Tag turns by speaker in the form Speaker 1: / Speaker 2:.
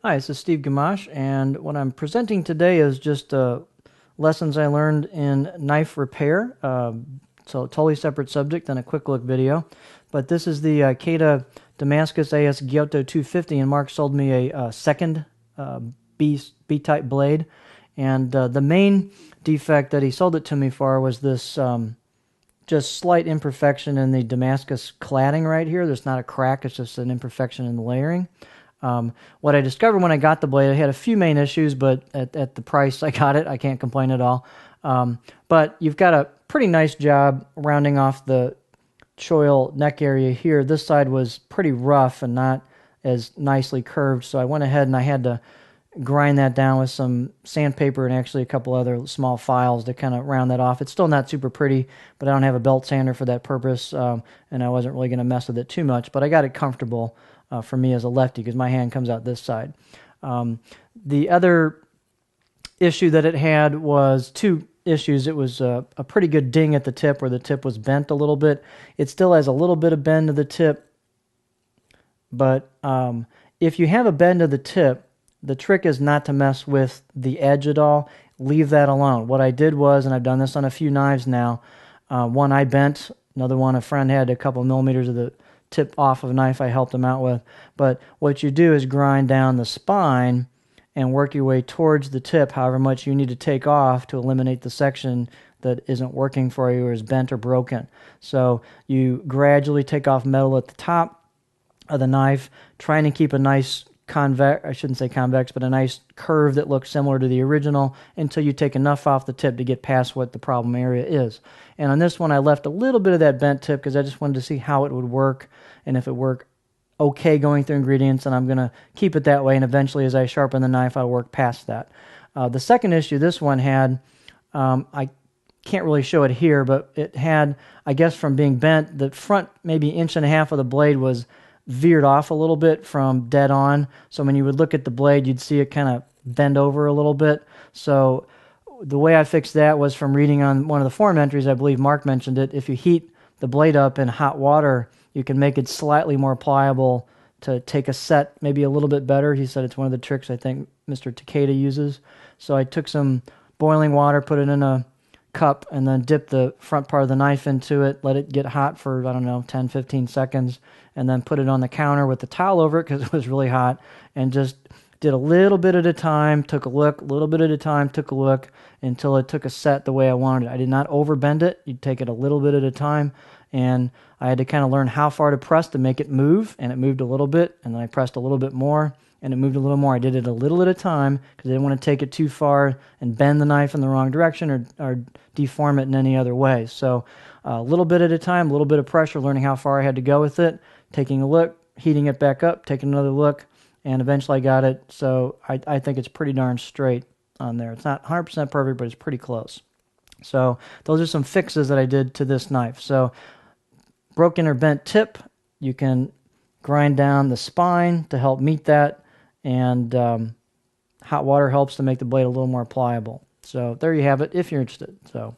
Speaker 1: Hi, this is Steve Gamache, and what I'm presenting today is just lessons I learned in knife repair. So totally separate subject than a quick look video. But this is the Ikeda Damascus AS Gyuto 250, and Mark sold me a second B-type blade. And the main defect that he sold it to me for was this just slight imperfection in the Damascus cladding right here. There's not a crack, it's just an imperfection in the layering. What I discovered when I got the blade, I had a few main issues, but at the price I got it, I can't complain at all. But you've got a pretty nice job rounding off the choil neck area here. This side was pretty rough and not as nicely curved, so I went ahead and I had to grind that down with some sandpaper and actually a couple other small files to kind of round that off. It's still not super pretty, but I don't have a belt sander for that purpose, and I wasn't really going to mess with it too much, but I got it comfortable for me as a lefty because my hand comes out this side. The other issue that it had was two issues. It was a pretty good ding at the tip where the tip was bent a little bit. It still has a little bit of bend to the tip, but if you have a bend to the tip, the trick is not to mess with the edge at all. Leave that alone. What I did was, and I've done this on a few knives now, one I bent, another one a friend had a couple millimeters of the tip off of a knife I helped him out with. But what you do is grind down the spine and work your way towards the tip, however much you need to take off to eliminate the section that isn't working for you or is bent or broken. So you gradually take off metal at the top of the knife, trying to keep a nice I shouldn't say convex, but a nice curve that looks similar to the original until you take enough off the tip to get past what the problem area is. And on this one, I left a little bit of that bent tip because I just wanted to see how it would work and if it worked okay going through ingredients, and I'm going to keep it that way, and eventually as I sharpen the knife, I'll work past that. The second issue this one had, I can't really show it here, but it had, I guess from being bent, the front maybe inch and a half of the blade was veered off a little bit from dead on. So when you would look at the blade, you'd see it kind of bend over a little bit. So the way I fixed that was from reading on one of the forum entries, I believe Mark mentioned it, if you heat the blade up in hot water, you can make it slightly more pliable to take a set maybe a little bit better. He said it's one of the tricks I think Mr. Ikeda uses. So I took some boiling water, put it in a cup, and then dipped the front part of the knife into it, let it get hot for, I don't know, 10, 15 seconds, and then put it on the counter with the towel over it because it was really hot, and just did a little bit at a time, took a look, a little bit at a time, took a look, until it took a set the way I wanted it. I did not overbend it. You'd take it a little bit at a time, and I had to kind of learn how far to press to make it move, and it moved a little bit, and then I pressed a little bit more, and it moved a little more. I did it a little at a time because I didn't want to take it too far and bend the knife in the wrong direction or deform it in any other way. So a little bit at a time, a little bit of pressure, learning how far I had to go with it, taking a look, heating it back up, taking another look, and eventually I got it. So I think it's pretty darn straight on there. It's not 100% perfect, but it's pretty close. So those are some fixes that I did to this knife. So broken or bent tip, you can grind down the spine to help meet that, and hot water helps to make the blade a little more pliable. So there you have it if you're interested. So